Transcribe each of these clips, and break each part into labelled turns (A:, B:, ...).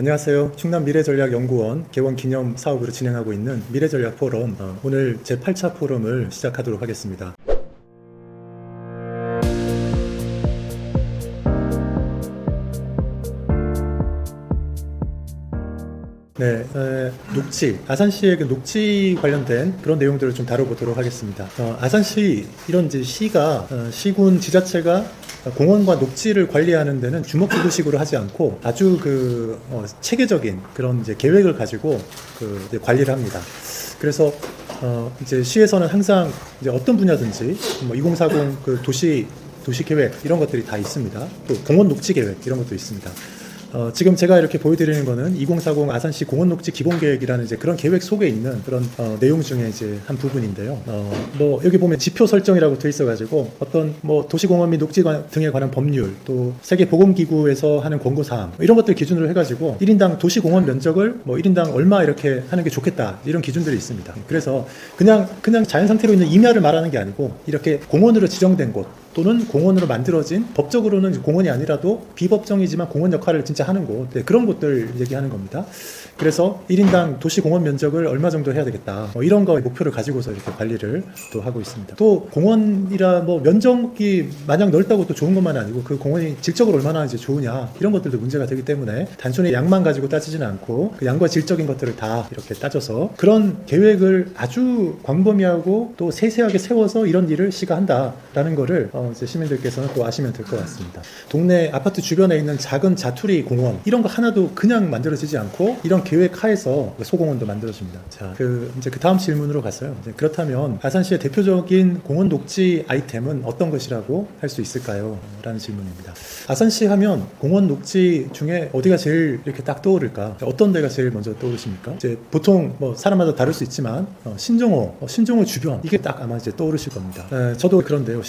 A: 안녕하세요. 충남 미래전략연구원 개원 기념 사업으로 진행하고 있는 미래전략 포럼, 오늘 제8차 포럼을 시작하도록 하겠습니다. 네, 녹지, 아산시의 그 녹지 관련된 그런 내용들을 좀 다뤄보도록 하겠습니다. 아산시, 이런 이제 시가, 시군 지자체가 공원과 녹지를 관리하는 데는 주먹구구식으로 하지 않고 아주 체계적인 그런 이제 계획을 가지고 이제 관리를 합니다. 그래서 이제 시에서는 항상 이제 어떤 분야든지 2040 그 도시 계획 이런 것들이 다 있습니다. 또 공원 녹지 계획 이런 것도 있습니다. 지금 제가 이렇게 보여드리는 거는 2040 아산시 공원녹지 기본계획이라는 이제 그런 계획 속에 있는 그런 내용 중에 이제 한 부분인데요. 여기 보면 지표 설정이라고 돼 있어가지고 어떤 도시공원 및 녹지 등에 관한 법률, 또 세계보건기구에서 하는 권고사항 이런 것들 기준으로 해가지고 1인당 도시공원 면적을 1인당 얼마 이렇게 하는 게 좋겠다 이런 기준들이 있습니다. 그래서 그냥 자연 상태로 있는 임야를 말하는 게 아니고 이렇게 공원으로 지정된 곳 또는 공원으로 만들어진 법적으로는 공원이 아니라도 비법정이지만 공원 역할을 진짜 하는 곳, 그런 곳들 얘기하는 겁니다. 그래서 1인당 도시 공원 면적을 얼마 정도 해야 되겠다 이런 거 목표를 가지고서 이렇게 관리를 또 하고 있습니다. 또 공원이라 면적이 마냥 넓다고 또 좋은 것만 아니고 그 공원이 질적으로 얼마나 이제 좋으냐 이런 것들도 문제가 되기 때문에 단순히 양만 가지고 따지지는 않고 그 양과 질적인 것들을 다 이렇게 따져서 그런 계획을 아주 광범위하고 또 세세하게 세워서 이런 일을 시가 한다라는 거를 이제 시민들께서는 또 아시면 될 것 같습니다. 동네 아파트 주변에 있는 작은 자투리 공원 이런 거 하나도 그냥 만들어지지 않고 이런 계획 하에서 소공원도 만들어집니다. 자, 이제 그 다음 질문으로 갔어요. 그렇다면 아산시의 대표적인 공원 녹지 아이템은 어떤 것이라고 할 수 있을까요? 라는 질문입니다. 아산시 하면 공원 녹지 중에 어디가 제일 이렇게 딱 떠오를까? 어떤 데가 제일 먼저 떠오르십니까? 이제 보통 사람마다 다를 수 있지만 신정호 주변 이게 딱 아마 이제 떠오르실 겁니다. 저도 그런데요.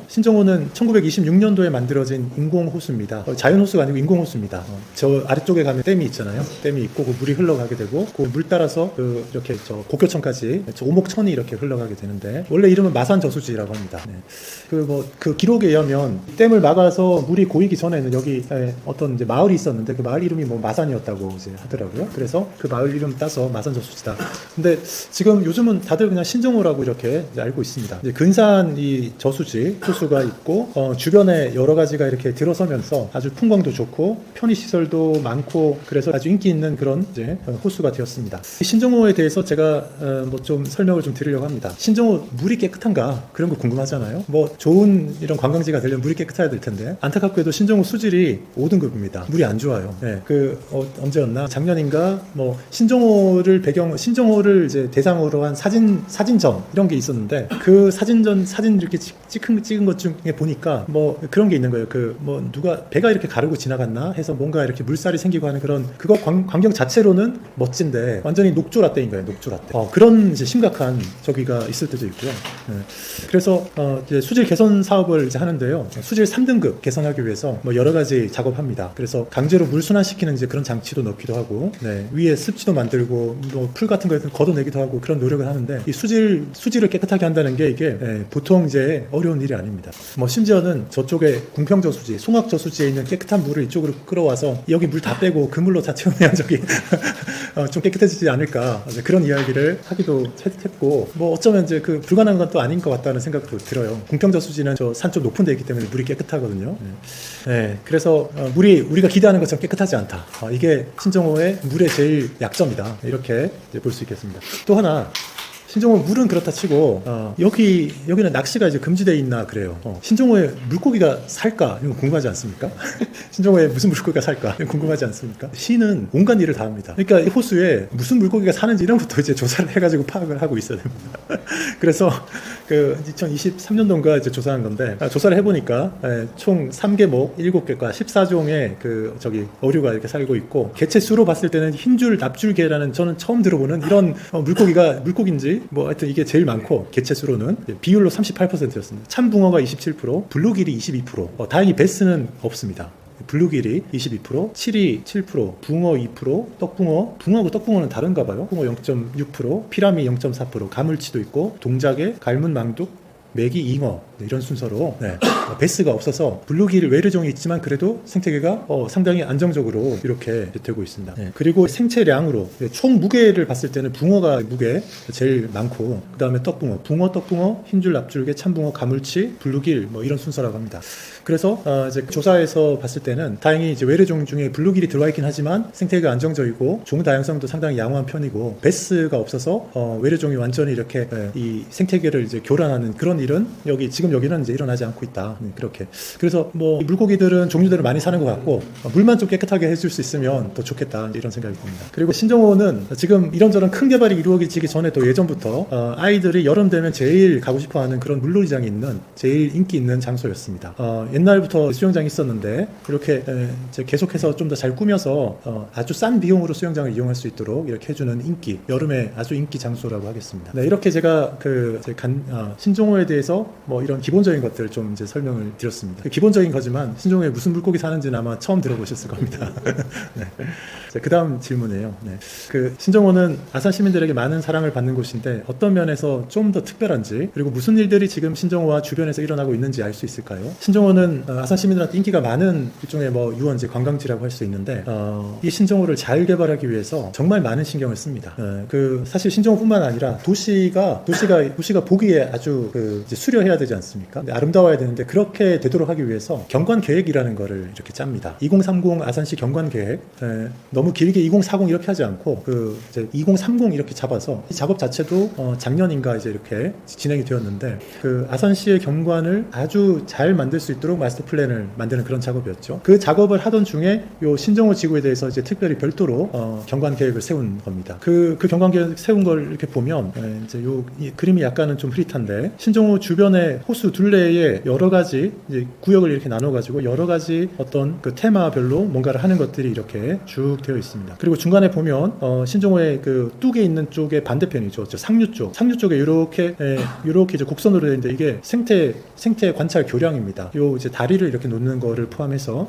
A: 신정호는 1926년도에 만들어진 인공호수입니다. 자연호수가 아니고 인공호수입니다. 저 아래쪽에 가면 댐이 있잖아요. 댐이 있고 그 물이 흘러가게 되고 그 물 따라서 이렇게 저 곡교천까지 오목천이 이렇게 흘러가게 되는데 원래 이름은 마산저수지라고 합니다. 네. 그 기록에 의하면 댐을 막아서 물이 고이기 전에는 여기 어떤 이제 마을이 있었는데 그 마을 이름이 마산이었다고 이제 하더라고요. 그래서 그 마을 이름 따서 마산저수지다. 근데 지금 요즘은 다들 그냥 신정호라고 이렇게 이제 알고 있습니다. 이제 근산 이 저수지 호수가 있고 주변에 여러 가지가 이렇게 들어서면서 아주 풍광도 좋고 편의시설도 많고 그래서 아주 인기 있는 그런 이제 호수가 되었습니다. 신정호에 대해서 제가 좀 설명을 좀 드리려고 합니다. 신정호 물이 깨끗한가 그런 거 궁금하잖아요. 좋은 이런 관광지가 되려면 물이 깨끗해야 될 텐데 안타깝게도 신정호 수질이 5등급입니다. 물이 안 좋아요. 네, 언제였나 작년인가 신정호를 이제 대상으로 한 사진전 이런 게 있었는데 그 사진 이렇게 찍은 것 중에 보니까 그런 게 있는 거예요. 누가 배가 이렇게 가르고 지나갔나 해서 뭔가 이렇게 물살이 생기고 하는 그거 광경 자체로는 멋진데 완전히 녹조라떼인 거예요. 녹조라떼. 그런 이제 심각한 저기가 있을 때도 있고요. 네. 그래서 이제 수질 개선 사업을 이제 하는데요. 수질 3등급 개선하기 위해서 여러 가지 작업합니다. 그래서 강제로 물 순환시키는 이제 그런 장치도 넣기도 하고, 네. 위에 습지도 만들고 풀 같은 거 걷어내기도 하고 그런 노력을 하는데 이 수질을 깨끗하게 한다는 게 이게 보통 이제 어려운 일이 아닙니다. 심지어는 저쪽에 궁평저수지, 송악저수지에 있는 깨끗한 물을 이쪽으로 끌어와서 여기 물 다 빼고 그 물로 다 채우면 저기 좀 깨끗해지지 않을까 그런 이야기를 하기도 했고 어쩌면 이제 불가능한 건 또 아닌 것 같다는 생각도 들어요. 궁평저수지는 저 산 좀 높은 데 있기 때문에 물이 깨끗하거든요. 네, 그래서 물이 우리가 기대하는 것처럼 깨끗하지 않다. 이게 신정호의 물의 제일 약점이다. 이렇게 볼 수 있겠습니다. 또 하나 신정호 물은 그렇다 치고 여기는 낚시가 이제 금지되어 있나 그래요. 신정호에 물고기가 살까 이거 궁금하지 않습니까? 신정호에 무슨 물고기가 살까 이거 궁금하지 않습니까? 시는 온갖 일을 다 합니다. 그러니까 이 호수에 무슨 물고기가 사는지 이런 것도 이제 조사를 해가지고 파악을 하고 있어야 됩니다. 그래서 2023년도인가 이제 조사한 건데 조사를 해보니까 총 3계목 7개과 14종의 어류가 이렇게 살고 있고 개체 수로 봤을 때는 흰줄 납줄개라는 저는 처음 들어보는 이런 물고기인지 하여튼 이게 제일 많고 개체 수로는 비율로 38%였습니다. 참붕어가 27%, 블루길이 22%. 다행히 베스는 없습니다. 블루길이 22%, 칠이 7%, 붕어 2%, 붕어하고 떡붕어는 다른가 봐요. 붕어 0.6%, 피라미 0.4%, 가물치도 있고 동작에 갈문망둑 메기, 잉어 이런 순서로 베스가 없어서 블루길 외래종이 있지만 그래도 생태계가 상당히 안정적으로 이렇게 되고 있습니다. 그리고 생체량으로 총 무게를 봤을 때는 붕어가 무게 제일 많고 그 다음에 떡붕어, 붕어, 떡붕어, 흰줄, 납줄개, 참붕어, 가물치, 블루길 뭐 이런 순서라고 합니다. 그래서 이제 조사에서 봤을 때는 다행히 이제 외래종 중에 블루길이 들어와 있긴 하지만 생태계가 안정적이고 종 다양성도 상당히 양호한 편이고 베스가 없어서 외래종이 완전히 이렇게 이 생태계를 이제 교란하는 그런 일은 지금 여기는 이제 일어나지 않고 있다. 그렇게. 그래서 뭐 물고기들은 종류들을 많이 사는 것 같고 물만 좀 깨끗하게 해줄 수 있으면 더 좋겠다 이런 생각이 듭니다. 그리고 신정호는 지금 이런저런 큰 개발이 이루어지기 전에 또 예전부터 아이들이 여름 되면 제일 가고 싶어하는 그런 물놀이장이 있는 제일 인기 있는 장소였습니다. 옛날부터 수영장이 있었는데 이렇게 이제 계속해서 좀 더 잘 꾸며서 아주 싼 비용으로 수영장을 이용할 수 있도록 이렇게 해주는 여름에 아주 인기 장소라고 하겠습니다. 네, 이렇게 제가 신종호에 대해서 뭐 이런 기본적인 것들을 좀 이제 설명을 드렸습니다. 기본적인 거지만 신종호에 무슨 물고기 사는지는 아마 처음 들어보셨을 겁니다. 네. 그 다음 질문이에요. 네. 신종호는 아산 시민들에게 많은 사랑을 받는 곳인데 어떤 면에서 좀 더 특별한지 그리고 무슨 일들이 지금 신종호와 주변에서 일어나고 있는지 알 수 있을까요? 신종호는 아산 시민들한테 인기가 많은 일종의 뭐 유원지 관광지라고 할 수 있는데 이 신종호를 잘 개발하기 위해서 정말 많은 신경을 씁니다. 사실 신종호뿐만 아니라 도시가 보기에 아주 이제 수려해야 되지 않습니까? 아름다워야 되는데 그렇게 되도록 하기 위해서 경관 계획이라는 거를 이렇게 짭니다. 2030 아산시 경관 계획 너무 길게 2040 이렇게 하지 않고 이제 2030 이렇게 잡아서 이 작업 자체도 작년인가 이제 이렇게 진행이 되었는데 아산시의 경관을 아주 잘 만들 수 있도록 마스터 플랜을 만드는 그런 작업이었죠. 그 작업을 하던 중에 요 신정호 지구에 대해서 이제 특별히 별도로 경관 계획을 세운 겁니다. 그 경관 계획 세운 걸 이렇게 보면 이제 이 그림이 약간은 좀 흐릿한데 신정호 주변의 호수 둘레에 여러 가지 이제 구역을 이렇게 나눠 가지고 여러 가지 어떤 그 테마별로 뭔가를 하는 것들이 이렇게 쭉 되어 있습니다. 그리고 중간에 보면 신정호의 그 뚝에 있는 쪽의 반대편이죠. 상류 쪽에 이렇게 이제 곡선으로 되어 있는데 이게 생태 관찰 교량입니다. 요 이제 다리를 이렇게 놓는 거를 포함해서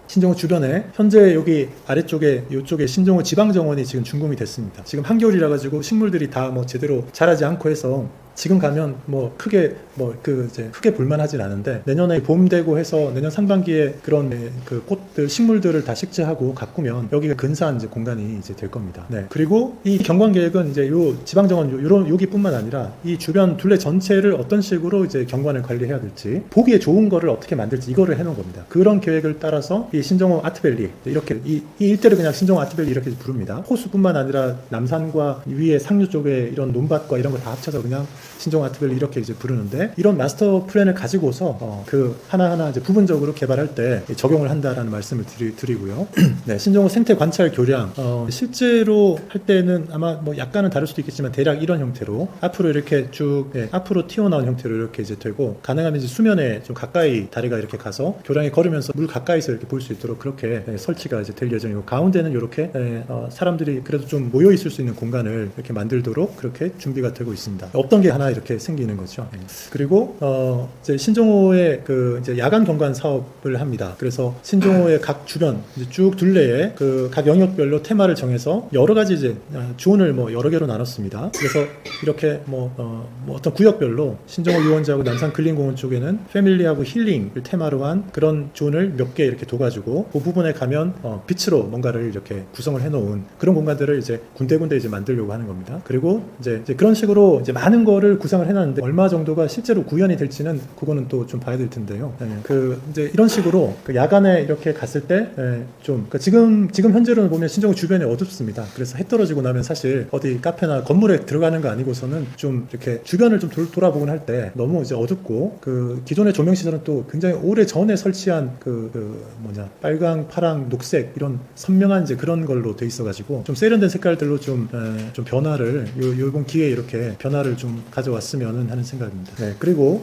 A: 신정호 주변에 현재 여기 아래쪽에 이쪽에 신정호 지방정원이 지금 준공이 됐습니다. 지금 한겨울이라 가지고 식물들이 다 뭐 제대로 자라지 않고 해서 지금 가면 뭐 크게 볼만하진 않은데 내년에 봄 되고 해서 내년 상반기에 그런 그 꽃들 식물들을 다 식재하고 가꾸면 여기가 근사한 이제 공간이 이제 될 겁니다. 네. 그리고 이 경관 계획은 이제 요 지방정원 여기뿐만 아니라 이 주변 둘레 전체를 어떤 식으로 이제 경관을 관리해야 될지 보기에 좋은 거를 어떻게 만들지 이거를 해놓은 겁니다. 그런 계획을 따라서 이 신정호 아트밸리 이렇게 이 일대를 그냥 신정호 아트밸리 이렇게 부릅니다. 호수뿐만 아니라 남산과 위에 상류 쪽에 이런 논밭과 이런 거 다 합쳐서 그냥 신정호 아트밸리 이렇게 이제 부르는데 이런 마스터 플랜을 가지고서 하나하나 이제 부분적으로 개발할 때 적용을 한다라는 말씀을 드리고요. 네, 신정호 생태 관찰 교량 실제로 할 때는 아마 뭐 약간은 다를 수도 있겠지만 대략 이런 형태로 앞으로 이렇게 쭉 앞으로 튀어나온 형태로 이렇게 이제 되고 가능하면 이제 수면에 좀 가까이 다리가 이렇게 가서 교량에 걸으면서 물 가까이서 이렇게 볼 수 있도록 그렇게 설치가 이제 될 예정이고 가운데는 이렇게 사람들이 그래도 좀 모여 있을 수 있는 공간을 이렇게 만들도록 그렇게 준비가 되고 있습니다. 없던 게 하나 이렇게 생기는 거죠. 그리고 이제 신정호의 이제 야간 경관 사업을 합니다. 그래서 신정호의 각 주변 이제 쭉 둘레에 각 영역별로 테마를 정해서 여러 가지 이제 존을 뭐 여러 개로 나눴습니다. 그래서 이렇게 뭐 어떤 구역별로 신정호 유원지하고 남산 근린공원 쪽에는 패밀리하고 힐링을 테마로 한 그런 존을 몇 개 이렇게 둬가지고 그 부분에 가면 빛으로 뭔가를 이렇게 구성을 해놓은 그런 공간들을 이제 군데군데 이제 만들려고 하는 겁니다. 그리고 이제 그런 식으로 이제 많은 거를 구성을 해놨는데 얼마 정도가 실제로 구현이 될지는 그거는 또 좀 봐야 될 텐데요. 이제 이런 식으로 야간에 이렇게 갔을 때 그러니까 지금 현재로는 보면 신정호 주변이 어둡습니다. 그래서 해 떨어지고 나면 사실 어디 카페나 건물에 들어가는 거 아니고서는 좀 이렇게 주변을 좀 돌아보곤 할 때 너무 이제 어둡고 기존의 조명 시설은 또 굉장히 오래 전에 설치한 빨강, 파랑, 녹색 이런 선명한 이제 그런 걸로 돼 있어가지고 좀 세련된 색깔들로 좀 변화를 이번 기회에 이렇게 변화를 좀 가져왔으면 하는 생각입니다. 네, 그리고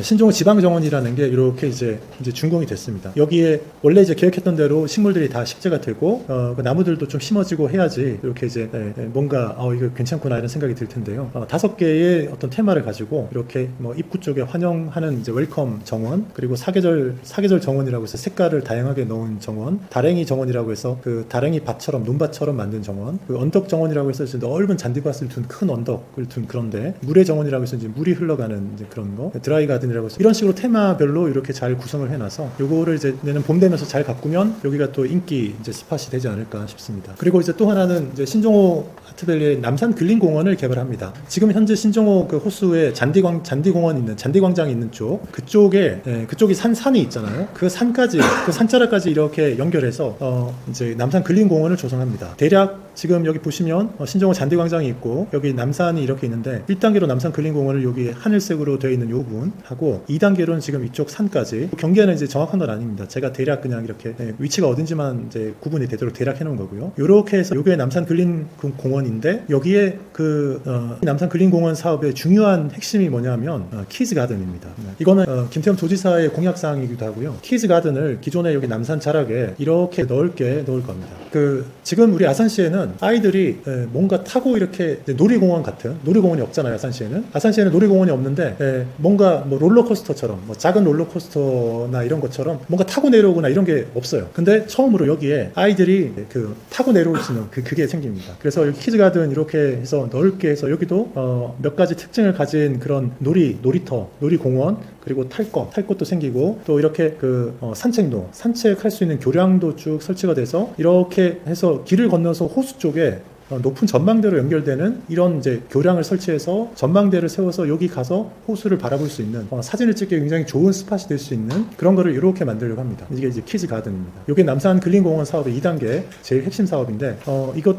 A: 신종호 지방정원이라는 게 이렇게 이제 준공이 됐습니다. 여기에 원래 이제 계획했던 대로 식물들이 다 식재가 되고 그 나무들도 좀 심어지고 해야지 이렇게 이제 뭔가 이거 괜찮구나 이런 생각이 들 텐데요. 5개의 어떤 테마를 가지고 이렇게 뭐 입구 쪽에 환영하는 이제 웰컴 정원, 그리고 사계절 정원이라고 해서 색깔을 다양하게 넣은 정원, 다랭이 정원이라고 해서 그 다랭이 밭처럼 논밭처럼 만든 정원, 그 언덕 정원이라고 해서 이제 넓은 잔디밭을 둔 큰 언덕을 둔 그런데, 물의 정원이라고 해서 이제 물이 흘러가는 이제 그런 거, 드라이 가든이라고 해서 이런 식으로 테마별로 이렇게 잘 구성을 해놔서 요거를 이제 내년 봄 되면서 잘 가꾸면 여기가 또 인기 이제 스팟이 되지 않을까 싶습니다. 그리고 이제 또 하나는 이제 신종호 아트밸리의 남산 근린공원을 개발합니다. 지금 현재 신종호 그 호수에 잔디광장이 있는 쪽, 그쪽이 산이 있잖아요. 그 산까지, 그 산자락까지 이렇게 연결해서 이제 남산 근린공원을 조성합니다. 대략 지금 여기 보시면 신종호 잔디광장이 있고 여기 남산이 이렇게 있는데, 1단계로 남산 근린공원을 여기 하늘색으로 되어 있는 요 부분하고 2단계로는 지금 이쪽 산까지, 경계는 이제 정확한 건 아닙니다. 제가 대략 그냥 이렇게 위치가 어딘지만 이제 구분이 되도록 대략 해놓은 거고요. 요렇게 해서 요게 남산 근린공원인데, 여기에 그 남산 근린공원 사업의 중요한 핵심이 뭐냐면 키즈 가든입니다. 이거는 김태형 도지사의 공약사항이기도 하고요. 키즈 가든을 기존에 여기 남산 자락에 이렇게 넓게 넣을 겁니다. 그 지금 우리 아산시에는 아이들이 뭔가 타고 이렇게 놀이공원 같은, 놀이공원이 없잖아요. 아산시에는 놀이공원이 없는데 뭔가 뭐 롤러코스터처럼, 뭐 작은 롤러코스터나 이런 것처럼 뭔가 타고 내려오거나 이런 게 없어요. 근데 처음으로 여기에 아이들이 그 타고 내려올 수 있는 그게 생깁니다. 그래서 여기 키즈 가든 이렇게 해서 넓게 해서 여기도 몇 가지 특징을 가진 그런 놀이터, 놀이공원, 그리고 탈 것도 생기고, 또 이렇게 그 산책할 수 있는 교량도 쭉 설치가 돼서 이렇게 해서 길을 건너서 호수 쪽에 높은 전망대로 연결되는 이런 이제 교량을 설치해서 전망대를 세워서 여기 가서 호수를 바라볼 수 있는, 사진을 찍기 굉장히 좋은 스팟이 될 수 있는 그런 거를 이렇게 만들려고 합니다. 이게 이제 키즈 가든입니다. 이게 남산 근린공원 사업의 2단계 제일 핵심 사업인데,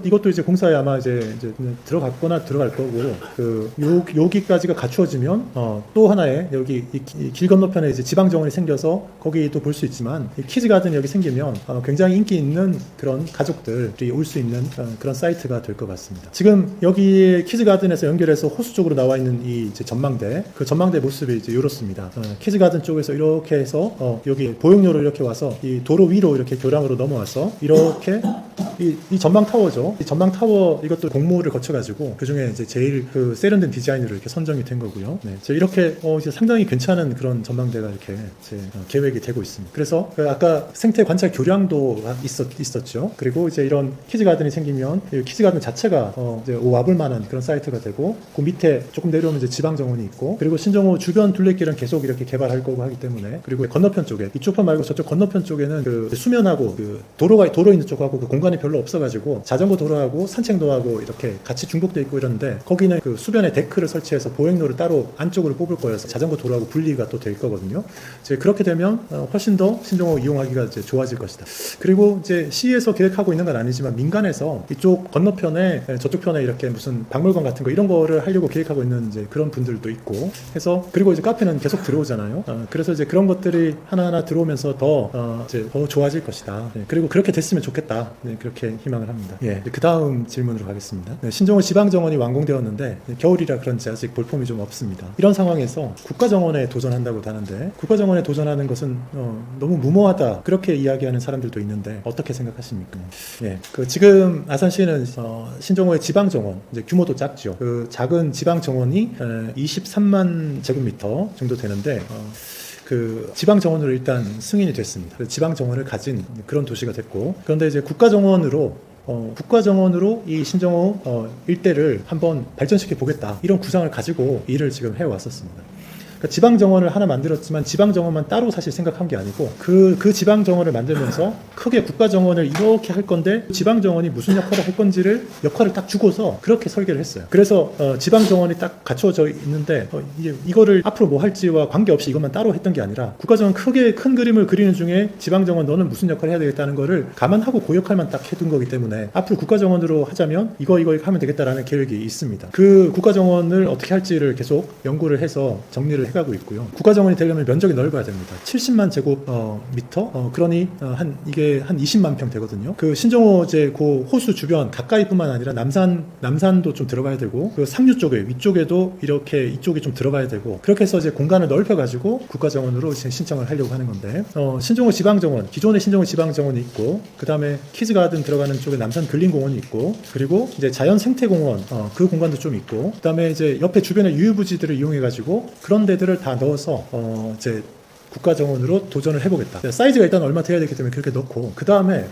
A: 이것도 이제 공사에 아마 이제 들어갔거나 들어갈 거고, 여기까지가 갖추어지면 또 하나의 여기 이 길 건너편에 이제 지방 정원이 생겨서 거기 또 볼 수 있지만, 이 키즈 가든 여기 생기면 굉장히 인기 있는 그런 가족들이 올 수 있는 그런 사이트가 될 것 같습니다. 지금 여기 키즈 가든에서 연결해서 호수 쪽으로 나와 있는 이 이제 전망대, 그 전망대 모습이 이제 이렇습니다. 키즈 가든 쪽에서 이렇게 해서 여기 보행로로 이렇게 와서 이 도로 위로 이렇게 교량으로 넘어와서 이렇게 이 전망 타워죠. 이 전망 타워, 이것도 공모를 거쳐가지고 그 중에 이제 제일 그 세련된 디자인으로 이렇게 선정이 된 거고요. 네, 이렇게 이제 상당히 괜찮은 그런 전망대가 이렇게 계획이 되고 있습니다. 그래서 아까 생태 관찰 교량도 있었죠. 그리고 이제 이런 키즈 가든이 생기면 키즈 가든 자체가 이제 와볼 만한 그런 사이트가 되고, 그 밑에 조금 내려오면 이제 지방 정원이 있고, 그리고 신종호 주변 둘레길은 계속 이렇게 개발할 거고 하기 때문에, 그리고 건너편 쪽에, 이쪽 편 말고 저쪽 건너편 쪽에는 그 수면하고 그 도로 있는 쪽하고 그 공간이 별로 없어가지고 자전거 도로하고 산책도하고 이렇게 같이 중복돼 있고 이러는데, 거기는 그 수변에 데크를 설치해서 보행로를 따로 안쪽으로 뽑을 거여서 자전거 도로하고 분리가 또 될 거거든요. 이제 그렇게 되면 훨씬 더 신종호 이용하기가 이제 좋아질 것이다. 그리고 이제 시에서 계획하고 있는 건 아니지만 민간에서 이쪽 건너편에, 저쪽 편에 이렇게 무슨 박물관 같은 거 이런 거를 하려고 계획하고 있는 이제 그런 분들도 있고 해서, 그리고 이제 카페는 계속 들어오잖아요. 그래서 이제 그런 것들이 하나하나 들어오면서 더 좋아질 것이다. 그리고 그렇게 됐으면 좋겠다. 그렇게 희망을 합니다. 그 다음 질문으로 가겠습니다. 신종호 지방정원이 완공되었는데 겨울이라 그런지 아직 볼품이 좀 없습니다. 이런 상황에서 국가정원에 도전한다고 하는데, 국가정원에 도전하는 것은 너무 무모하다, 그렇게 이야기하는 사람들도 있는데 어떻게 생각하십니까? 그 지금 아산시는 신종호의 지방정원, 이제 규모도 작죠. 그 작은 지방정원이 23만 제곱미터 정도 되는데, 그 지방정원으로 일단 승인이 됐습니다. 지방정원을 가진 그런 도시가 됐고, 그런데 이제 국가정원으로 이 신종호 일대를 한번 발전시켜 보겠다, 이런 구상을 가지고 일을 지금 해왔었습니다. 그러니까 지방정원을 하나 만들었지만 지방정원만 따로 사실 생각한 게 아니고, 그 지방정원을 만들면서 크게 국가정원을 이렇게 할 건데 지방정원이 무슨 역할을 할 건지를 역할을 딱 주고서 그렇게 설계를 했어요. 그래서 지방정원이 딱 갖춰져 있는데 이거를 앞으로 뭐 할지와 관계없이 이것만 따로 했던 게 아니라, 국가정원 크게 큰 그림을 그리는 중에 지방정원 너는 무슨 역할을 해야 되겠다는 거를 감안하고 그 역할만 딱 해둔 거기 때문에, 앞으로 국가정원으로 하자면 이거 하면 되겠다라는 계획이 있습니다. 그 국가정원을 어떻게 할지를 계속 연구를 해서 정리를 준비를 해가고 있고요. 국가정원이 되려면 면적이 넓어야 됩니다. 70만 제곱미터, 그러니 이게 한 20만 평 되거든요. 그 신정호제 그 호수 주변 가까이뿐만 아니라 남산도 좀 들어가야 되고, 그 상류 쪽에 위쪽에도 이렇게 이쪽이 좀 들어가야 되고, 그렇게 해서 이제 공간을 넓혀가지고 국가정원으로 신청을 하려고 하는 건데, 신정호 지방정원, 기존의 신정호 지방정원이 있고, 그 다음에 키즈가든 들어가는 쪽에 남산 근린공원이 있고, 그리고 이제 자연생태공원, 그 공간도 좀 있고, 그 다음에 이제 옆에 주변의 유휴부지들을 이용해가지고 그런 데들을 다 넣어서 이제 국가정원으로 도전을 해보겠다. 사이즈가 일단 얼마 돼야 되기 때문에 그렇게 넣고, 그 다음에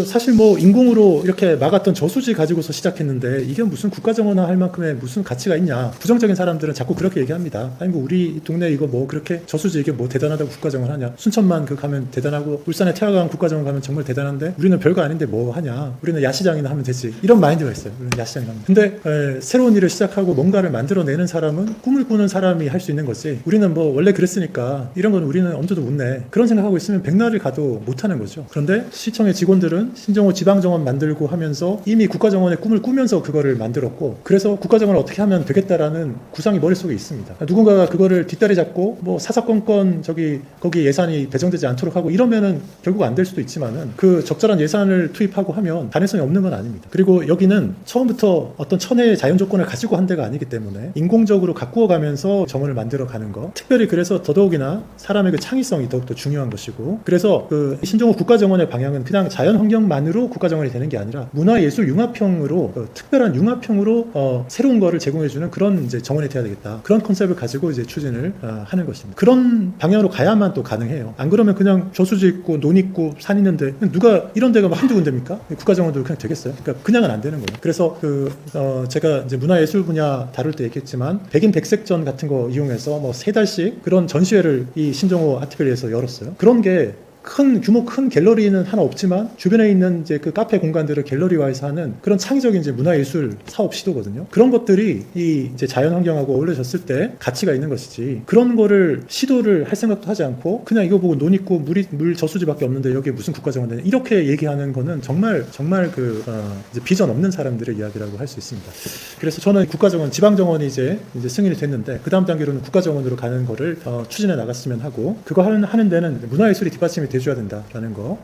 A: 사실 뭐 인공으로 이렇게 막았던 저수지 가지고서 시작했는데 이게 무슨 국가정원화 할 만큼의 무슨 가치가 있냐. 부정적인 사람들은 자꾸 그렇게 얘기합니다. 아니 뭐 우리 동네 이거 뭐 그렇게 저수지 이게 뭐 대단하다고 국가정원 하냐. 순천만 가면 대단하고, 울산에 태화강 국가정원 가면 정말 대단한데 우리는 별거 아닌데 뭐 하냐. 우리는 야시장이나 하면 되지. 이런 마인드가 있어요. 우리는 야시장이나 하면. 근데 새로운 일을 시작하고 뭔가를 만들어내는 사람은 꿈을 꾸는 사람이 할 수 있는 거지. 우리는 뭐 원래 그랬으니까 이런 건 우리는 엄두도 못 내. 그런 생각하고 있으면 백날을 가도 못하는 거죠. 그런데 시청의 직원들은 신정호 지방정원 만들고 하면서 이미 국가정원의 꿈을 꾸면서 그거를 만들었고, 그래서 국가정원을 어떻게 하면 되겠다라는 구상이 머릿속에 있습니다. 누군가가 그거를 뒷다리 잡고 뭐 사사건건 거기 예산이 배정되지 않도록 하고 이러면은 결국 안 될 수도 있지만은, 그 적절한 예산을 투입하고 하면 가능성이 없는 건 아닙니다. 그리고 여기는 처음부터 어떤 천혜의 자연 조건을 가지고 한 데가 아니기 때문에 인공적으로 가꾸어 가면서 정원을 만들어 가는 거, 특별히 그래서 더더욱이나 사람의 그 창의성이 더욱더 중요한 것이고, 그래서 그 신정호 국가정원의 방향은 그냥 자연 환경만으로 국가정원이 되는 게 아니라 문화예술 융합형으로, 특별한 융합형으로 새로운 거를 제공해주는 그런 이제 정원이 돼야 되겠다. 그런 컨셉을 가지고 이제 추진을 하는 것입니다. 그런 방향으로 가야만 또 가능해요. 안 그러면 그냥 저수지 있고 논 있고 산 있는데 누가 이런 데가 뭐 한두 군데입니까? 국가정원도 그냥 되겠어요? 그러니까 그냥은 안 되는 거예요. 그래서 제가 이제 문화예술 분야 다룰 때 얘기했지만 백인 백색전 같은 거 이용해서 뭐 3달씩 그런 전시회를 이 신정호 아트밸리에서 열었어요. 그런 게 규모 큰 갤러리는 하나 없지만 주변에 있는 이제 그 카페 공간들을 갤러리화해서 하는 그런 창의적인 이제 문화예술 사업 시도거든요. 그런 것들이 이 이제 자연 환경하고 어울려졌을 때 가치가 있는 것이지, 그런 거를 시도를 할 생각도 하지 않고 그냥 이거 보고 논 있고 물 저수지밖에 없는데 여기에 무슨 국가정원 되냐 이렇게 얘기하는 거는 정말 이제 비전 없는 사람들의 이야기라고 할 수 있습니다. 그래서 저는 국가정원, 지방정원이 이제 승인이 됐는데 그 다음 단계로는 국가정원으로 가는 거를 추진해 나갔으면 하고, 그거 하는 데는 문화예술이 뒷받침이 돼줘야 된다라는 거.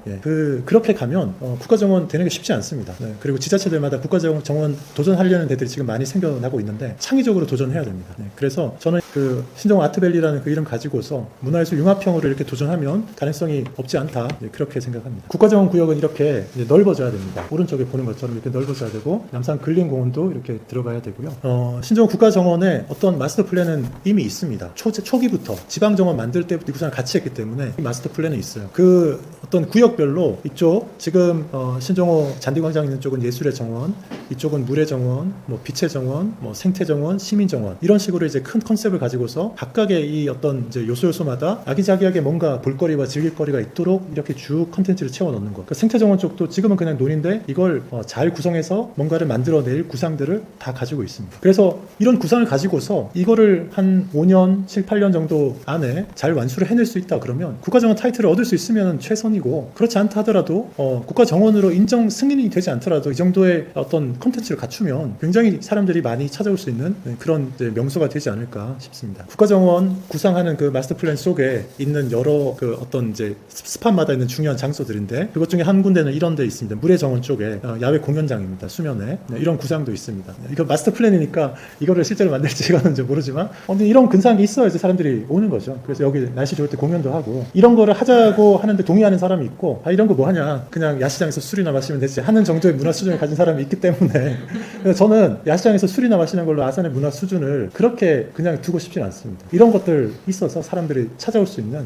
A: 그렇게 가면 국가정원 되는 게 쉽지 않습니다. 그리고 지자체들마다 국가정원 도전하려는 데들이 지금 많이 생겨나고 있는데 창의적으로 도전해야 됩니다. 그래서 저는 그 신정호 아트밸리라는 그 이름 가지고서 문화예술 융합형으로 이렇게 도전하면 가능성이 없지 않다. 그렇게 생각합니다. 국가정원 구역은 이렇게 이제 넓어져야 됩니다. 오른쪽에 보는 것처럼 이렇게 넓어져야 되고, 남산 근린공원도 이렇게 들어가야 되고요. 신정호 국가정원의 어떤 마스터 플랜은 이미 있습니다. 초기부터 지방정원 만들 때부터 이구상을 같이 했기 때문에 이 마스터 플랜은 있어요. 그 어떤 구역별로 이쪽 지금 신정호 잔디광장 있는 쪽은 예술의 정원, 이쪽은 물의 정원, 뭐 빛의 정원, 뭐 생태 정원, 시민 정원, 이런 식으로 이제 큰 컨셉을 가지고서 각각의 이 어떤 이제 요소마다 아기자기하게 뭔가 볼거리와 즐길거리가 있도록 이렇게 쭉 컨텐츠를 채워 넣는 거. 그 생태 정원 쪽도 지금은 그냥 논인데 이걸 잘 구성해서 뭔가를 만들어낼 구상들을 다 가지고 있습니다. 그래서 이런 구상을 가지고서 이거를 한 5년, 7, 8년 정도 안에 잘 완수를 해낼 수 있다 그러면 국가정원 타이틀을 얻을 수 있으면 최선이고, 그렇지 않다 하더라도 국가정원으로 인정 승인이 되지 않더라도 이 정도의 어떤 콘텐츠를 갖추면 굉장히 사람들이 많이 찾아올 수 있는 그런 이제 명소가 되지 않을까 싶습니다. 국가정원 구상하는 그 마스터 플랜 속에 있는 여러 그 어떤 이제 스팟마다 있는 중요한 장소들인데, 그것 중에 한 군데는 이런 데 있습니다. 물의 정원 쪽에 야외 공연장입니다. 수면에 이런 구상도 있습니다. 이거 마스터 플랜이니까 이거를 실제로 만들지 이거는 이제 모르지만 이런 근사한 게 있어야지 사람들이 오는 거죠. 그래서 여기 날씨 좋을 때 공연도 하고, 이런 거를 하자고 하는데 동의하는 사람이 있고, 이런 거 뭐 하냐, 그냥 야시장에서 술이나 마시면 되지 하는 정도의 문화 수준을 가진 사람이 있기 때문에 그래서 저는 야시장에서 술이나 마시는 걸로 아산의 문화 수준을 그렇게 그냥 두고 싶진 않습니다. 이런 것들 있어서 사람들이 찾아올 수 있는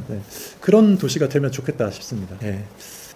A: 그런 도시가 되면 좋겠다 싶습니다.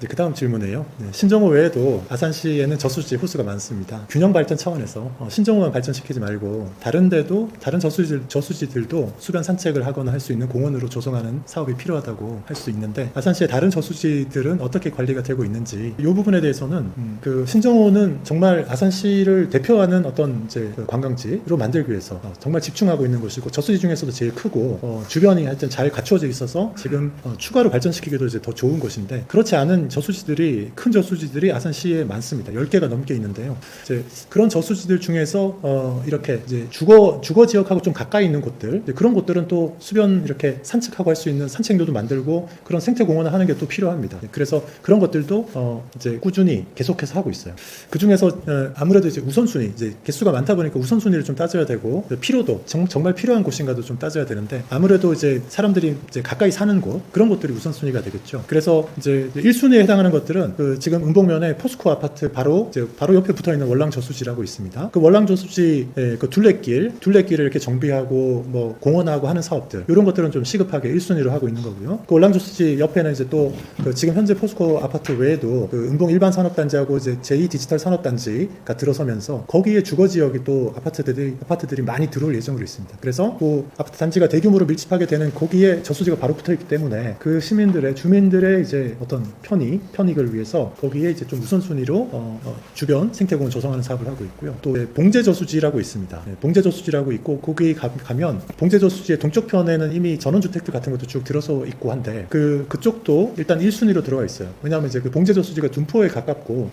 A: 그 다음 질문이에요. 신정호 외에도 아산시에는 저수지 호수가 많습니다. 균형 발전 차원에서 신정호만 발전시키지 말고 다른 데도 다른 저수지들도 수변 산책을 하거나 할 수 있는 공원으로 조성하는 사업이 필요하다고 할 수 있는데, 아산시의 다른 저수지들은 어떻게 관리가 되고 있는지 이 부분에 대해서는 그 신정호는 정말 아산시를 대표하는 어떤 이제 그 관광지로 만들기 위해서 정말 집중하고 있는 곳이고, 저수지 중에서도 제일 크고 주변이 하여튼 잘 갖추어져 있어서 지금 추가로 발전시키기도 이제 더 좋은 곳인데, 그렇지 않은 많은 저수지들이 큰 저수지들이 아산시에 많습니다. 10개가 넘게 있는데요. 이제 그런 저수지들 중에서 이렇게 이제 주거 지역하고 좀 가까이 있는 곳들, 그런 곳들은 또 수변 이렇게 산책하고 할 수 있는 산책로도 만들고 그런 생태 공원을 하는 게 또 필요합니다. 그래서 그런 것들도 이제 꾸준히 계속해서 하고 있어요. 그 중에서 아무래도 이제 우선순위, 이제 개수가 많다 보니까 우선순위를 좀 따져야 되고 필요도 정말 필요한 곳인가도 좀 따져야 되는데 아무래도 이제 사람들이 이제 가까이 사는 곳 그런 곳들이 우선순위가 되겠죠. 그래서 이제 1순위에 해당하는 것들은 지금 은봉면에 포스코 아파트 바로 옆에 붙어 있는 월랑 저수지라고 있습니다. 그 월랑 저수지 그 둘레길을 이렇게 정비하고 뭐 공원하고 하는 사업들 이런 것들은 좀 시급하게 1순위로 하고 있는 거고요. 그 월랑 저수지 옆에는 이제 또 지금 현재 포스코 아파트 외에도 그 은봉 일반 산업단지하고 이제 제2 디지털 산업단지가 들어서면서 거기에 주거 지역이 또 아파트들이 많이 들어올 예정으로 있습니다. 그래서 그 아파트 단지가 대규모로 밀집하게 되는 거기에 저수지가 바로 붙어 있기 때문에 그 주민들의 이제 어떤 편익을 위해서 거기에 이제 좀 우선순위로 주변 생태공원 조성하는 사업을 하고 있고요. 또 봉제 저수지라고 있습니다. 봉제 저수지라고 있고 거기 가면 봉제 저수지의 동쪽 편에는 이미 전원주택들 같은 것도 쭉 들어서 있고 한데 그쪽도 일단 1순위로 들어가 있어요. 왜냐하면 이제 그 봉제 저수지가 둔포에 가깝고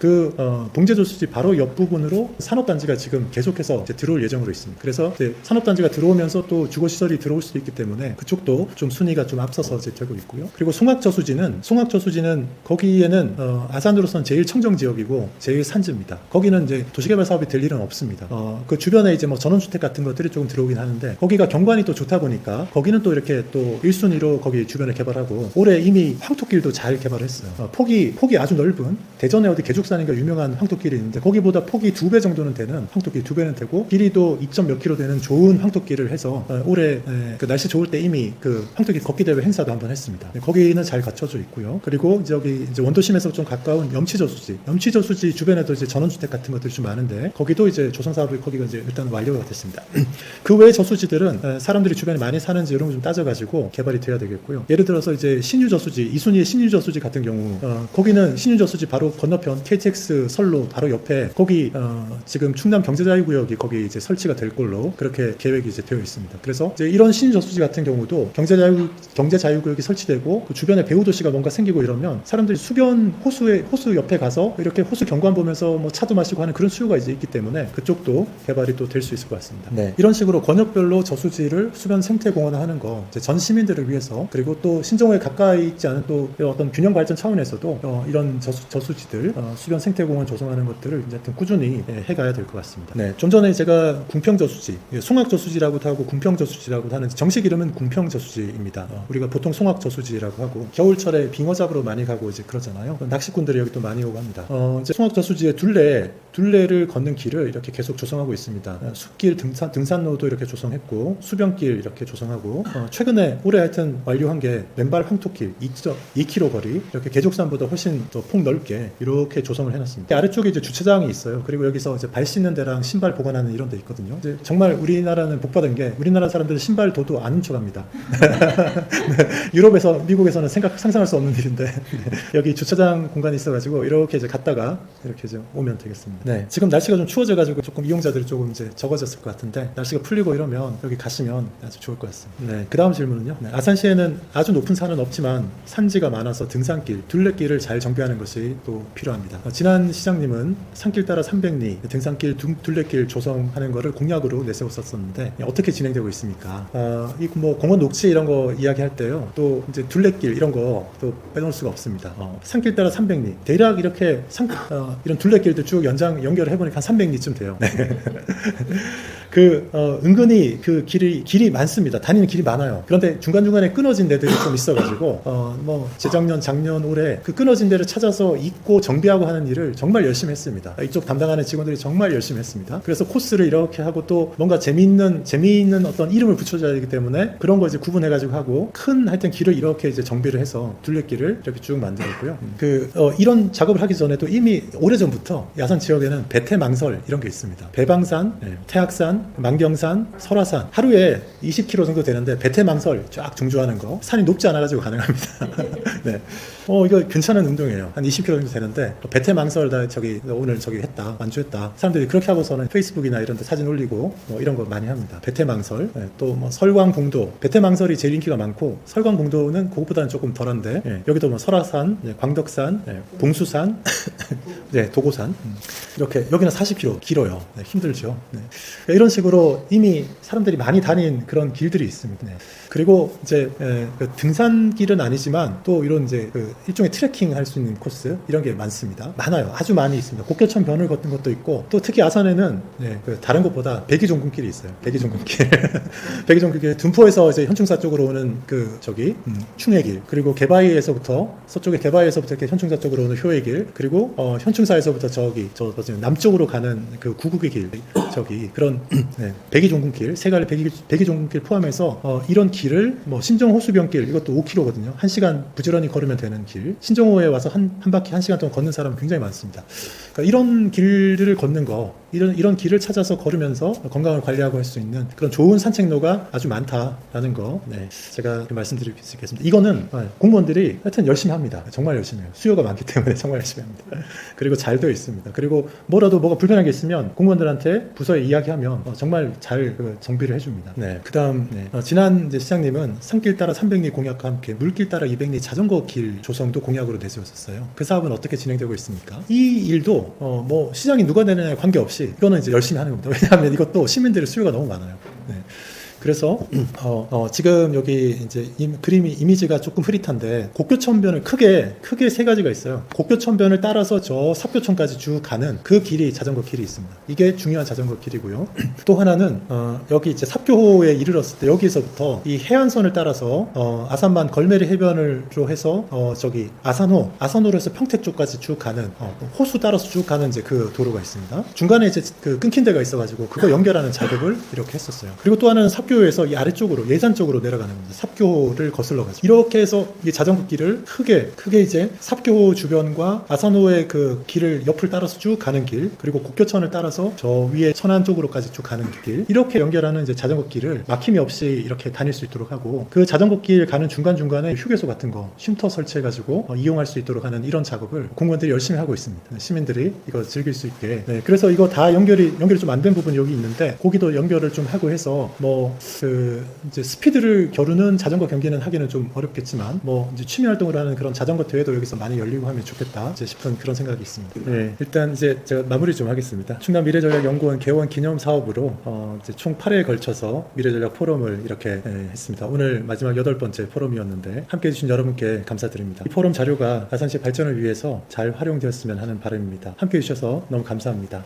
A: 봉제 저수지 바로 옆 부분으로 산업단지가 지금 계속해서 이제 들어올 예정으로 있습니다. 그래서 이제 산업단지가 들어오면서 또 주거시설이 들어올 수도 있기 때문에 그쪽도 좀 순위가 좀 앞서서 이제 되고 있고요. 그리고 송악저수지는 거기에는 아산으로서는 제일 청정 지역이고 제일 산지입니다. 거기는 이제 도시개발 사업이 될 일은 없습니다. 그 주변에 이제 뭐 전원주택 같은 것들이 조금 들어오긴 하는데 거기가 경관이 또 좋다 보니까 거기는 또 이렇게 또 1순위로 거기 주변에 개발하고 올해 이미 황토길도 잘 개발했어요. 폭이 아주 넓은 대전에 어디 개죽산인가 유명한 황토길이 있는데 거기보다 폭이 2배 정도는 되는 황토길 2배는 되고 길이도 2점 몇 킬로 되는 좋은 황토길을 해서 올해 그 날씨 좋을 때 이미 그 황토길 걷기 대회 행사도 한번 했습니다. 거기는 잘 갖춰져 있고요. 그리고 저기 이제 원도심에서 좀 가까운 염치저수지 주변에도 이제 전원주택 같은 것들이 좀 많은데 거기도 이제 조성 사업이 거기가 이제 일단 완료가 됐습니다. 그 외의 저수지들은 사람들이 주변에 많이 사는지 이런 거 좀 따져가지고 개발이 돼야 되겠고요. 예를 들어서 이제 신유저수지 2순위의 신유저수지 같은 경우 거기는 신유저수지 바로 건너편 KTX 선로 바로 옆에 거기 지금 충남 경제자유구역이 거기 이제 설치가 될 걸로 그렇게 계획이 이제 되어 있습니다. 그래서 이제 이런 신유저수지 같은 경우도 경제자유구역이 설치되고 그 주변에 배후도시가 뭔가 생기고 이러면 사람들이 호수 옆에 가서 이렇게 호수 경관 보면서 뭐 차도 마시고 하는 그런 수요가 이제 있기 때문에 그쪽도 개발이 또 될 수 있을 것 같습니다. 네. 이런 식으로 권역별로 저수지를 수변 생태공원화하는 거 전 시민들을 위해서 그리고 또 신정호에 가까이 있지 않은 또 어떤 균형 발전 차원에서도 이런 저수지들 수변 생태공원 조성하는 것들을 이제 꾸준히 해가야 될 것 같습니다. 네. 좀 전에 제가 궁평저수지, 송악저수지라고도 하고 궁평저수지라고도 하는 정식 이름은 궁평저수지입니다. 우리가 보통 송악저수지라고 하고 겨울철에 빙어 잡으러 많이 가고 이제 그러잖아요. 낚시꾼들이 여기 또 많이 오고 합니다. 이제 송악저수지의 둘레를 걷는 길을 이렇게 계속 조성하고 있습니다. 숲길 등산로도 이렇게 조성했고 수변길 이렇게 조성하고 최근에 올해 하여튼 완료한 게 맨발 황토길 2km 거리 이렇게 계족산보다 훨씬 더 폭 넓게 이렇게 조성을 해놨습니다. 아래쪽에 이제 주차장이 있어요. 그리고 여기서 이제 발 씻는 데랑 신발 보관하는 이런 데 있거든요. 이제 정말 우리나라는 복받은 게 우리나라 사람들은 신발 도도 안 훔쳐갑니다. 네, 유럽에서 미국에서는 상상할 수 없는 일인데 네, 여기 주차장 공간이 있어가지고 이렇게 이제 갔다가 이렇게 이제 오면 되겠습니다. 네, 지금 날씨가 좀 추워져가지고 조금 이용자들이 조금 이제 적어졌을 것 같은데 날씨가 풀리고 이러면 여기 가시면 아주 좋을 것 같습니다. 네, 그 다음 질문은요. 네, 아산시에는 아주 높은 산은 없지만 산지가 많아서 등산길, 둘레길을 잘 정비하는 것이 또 필요합니다. 지난 시장님은 산길 따라 300리, 등산길, 둘레길 조성하는 거를 공약으로 내세웠었는데 어떻게 진행되고 있습니까? 이 뭐 공원 녹지 이런 거 이야기할 때요. 또 이제 둘레길 이런 거 또 빼놓을 수가 없습니다. 산길 따라 300리, 대략 이렇게 이런 둘레길들 쭉 연결을 해보니까 한 300리쯤 돼요. 네. 은근히 그 길이 많습니다. 다니는 길이 많아요. 그런데 중간중간에 끊어진 데들이 좀 있어가지고, 재작년, 작년, 올해 그 끊어진 데를 찾아서 잇고 정비하고 하는 일을 정말 열심히 했습니다. 이쪽 담당하는 직원들이 정말 열심히 했습니다. 그래서 코스를 이렇게 하고 또 뭔가 재미있는 어떤 이름을 붙여줘야 되기 때문에 그런 거 이제 구분해가지고 하고 하여튼 길을 이렇게 이제 정비를 해서 둘레길을 이렇게 쭉 만들었고요. 이런 작업을 하기 전에도 이미 오래전부터 야산 지역 지역에는 배태망설 이런 게 있습니다. 배방산, 태악산, 만경산, 설화산 하루에 20km 정도 되는데 배태망설 쫙 중주하는 거 산이 높지 않아가지고 가능합니다. 네. 이거 괜찮은 운동이에요. 한 20km 정도 되는데 배태망설 다 저기 오늘 저기 했다 완주했다 사람들이 그렇게 하고서는 페이스북이나 이런 데 사진 올리고 이런 거 많이 합니다. 배태망설 또 뭐 설광봉도 배태망설이 제일 인기가 많고 설광봉도는 그것보다는 조금 덜한데 여기도 뭐 설화산, 광덕산, 봉수산, 도고산 이렇게 여기는 40km 길어요. 힘들죠. 그러니까 이런 식으로 이미 사람들이 많이 다닌 그런 길들이 있습니다. 그리고 이제 그 등산길은 아니지만 또 이런 이제 그 일종의 트레킹 할 수 있는 코스 이런 게 많습니다. 많아요. 아주 많이 있습니다. 곡교천 변을 걷는 것도 있고 또 특히 아산에는 그 다른 것보다 백이종군길이 있어요. 백이종군길. 백이종군길 둔포에서 이제 현충사 쪽으로 오는 그 저기 충해길 그리고 개바위에서부터 서쪽에 개바위에서부터 이렇게 현충사 쪽으로 오는 효해길 그리고 현충사에서부터 저기 저 남쪽으로 가는 그 구국의 길 저기 그런 백이종군길 세 갈래 백이종군길 포함해서 이런 길을 뭐 신정호수변길 이것도 5km거든요. 1시간 부지런히 걸으면 되는 길. 신정호에 와서 한 바퀴 1시간 동안 걷는 사람은 굉장히 많습니다. 그러니까 이런 길을 걷는 거, 이런 길을 찾아서 걸으면서 건강을 관리하고 할 수 있는 그런 좋은 산책로가 아주 많다라는 거, 제가 말씀드릴 수 있겠습니다. 이거는 공무원들이 하여튼 열심히 합니다. 정말 열심히 해요. 수요가 많기 때문에 정말 열심히 합니다. 그리고 잘 되어 있습니다. 그리고 뭐가 불편한 게 있으면 공무원들한테 부서에 이야기하면 정말 잘 정비를 해줍니다. 그다음 지난 이제 시장님은 산길 따라 300리 공약과 함께 물길 따라 200리 자전거 길 조성도 공약으로 내세웠었어요. 그 사업은 어떻게 진행되고 있습니까? 이 일도 뭐 시장이 누가 되느냐에 관계없이 이거는 이제 열심히 하는 겁니다. 왜냐하면 이것도 시민들의 수요가 너무 많아요. 그래서 지금 여기 이제 그림이 이미지가 조금 흐릿한데 곡교천변을 크게 세 가지가 있어요. 곡교천변을 따라서 저 삽교천까지 쭉 가는 그 길이 자전거 길이 있습니다. 이게 중요한 자전거 길이고요. 또 하나는 여기 이제 삽교호에 이르렀을 때 여기서부터 이 해안선을 따라서 아산만 걸메리 해변으로 해서 저기 아산호로 해서 평택 쪽까지 쭉 가는 호수 따라서 쭉 가는 이제 그 도로가 있습니다. 중간에 이제 그 끊긴 데가 있어가지고 그거 연결하는 작업을 이렇게 했었어요. 그리고 또 하나는 삽교호에서 이 아래쪽으로 예산 쪽으로 내려가는 겁니다. 삽교호를 거슬러 가지고 이렇게 해서 이 자전거 길을 크게 이제 삽교호 주변과 아산호의 그 길을 옆을 따라서 쭉 가는 길 그리고 곡교천을 따라서 저 위에 천안 쪽으로까지 쭉 가는 길 이렇게 연결하는 이제 자전거 길을 막힘이 없이 이렇게 다닐 수 있도록 하고 그 자전거 길 가는 중간중간에 휴게소 같은 거 쉼터 설치해 가지고 이용할 수 있도록 하는 이런 작업을 공무원들이 열심히 하고 있습니다. 시민들이 이거 즐길 수 있게. 그래서 이거 다 연결이 좀 안 된 부분이 여기 있는데 거기도 연결을 좀 하고 해서 이제 스피드를 겨루는 자전거 경기는 하기는 좀 어렵겠지만 이제 취미 활동을 하는 그런 자전거 대회도 여기서 많이 열리고 하면 좋겠다 이제 싶은 그런 생각이 있습니다. 일단 이제 제가 마무리 좀 하겠습니다. 충남 미래전략연구원 개원 기념 사업으로 이제 총 8회에 걸쳐서 미래전략 포럼을 이렇게 했습니다. 오늘 마지막 8번째 포럼이었는데 함께 해주신 여러분께 감사드립니다. 이 포럼 자료가 아산시 발전을 위해서 잘 활용되었으면 하는 바람입니다. 함께 해주셔서 너무 감사합니다.